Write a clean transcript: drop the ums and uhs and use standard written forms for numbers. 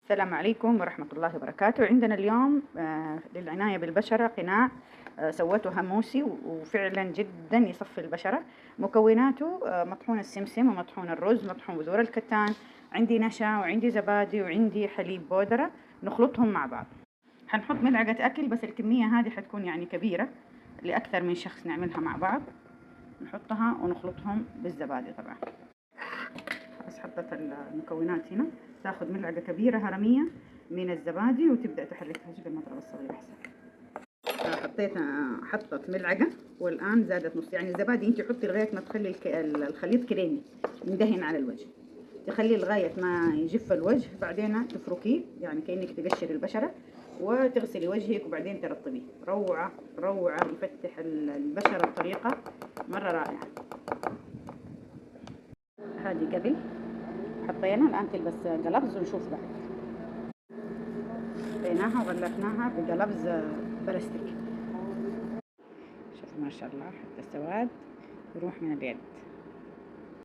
السلام عليكم ورحمة الله وبركاته. عندنا اليوم للعناية بالبشرة قناع سوته موسي وفعلا جدا يصفي البشرة. مكوناته مطحون السمسم ومطحون الرز، مطحون بذور الكتان، عندي نشا وعندي زبادي وعندي حليب بودرة، نخلطهم مع بعض. حنحط ملعقة أكل، بس الكمية هذه حتكون يعني كبيرة لأكثر من شخص، نعملها مع بعض. نحطها ونخلطهم بالزبادي طبعا. بس حطيت المكونات هنا، تاخذ ملعقة كبيرة هرمية من الزبادي وتبدأ تحركها. جيب المضرب الصغير أحسن. حطت ملعقة والآن زادت نص. يعني الزبادي انت حطي لغاية ما تخلي الخليط كريمي يندهن على الوجه، تخليه لغاية ما يجف الوجه، بعدين تفركيه يعني كأنك تقشري البشرة وتغسلي وجهك وبعدين ترطبيه. روعة روعة، يفتح البشرة بطريقة مرة رائعة. هذه قبل حطينا، الآن تلبس قلبز ونشوف بعد. حطيناها وغلفناها بقلبز بلاستيك. شوفوا ما شاء الله، حتى السواد يروح من اليد.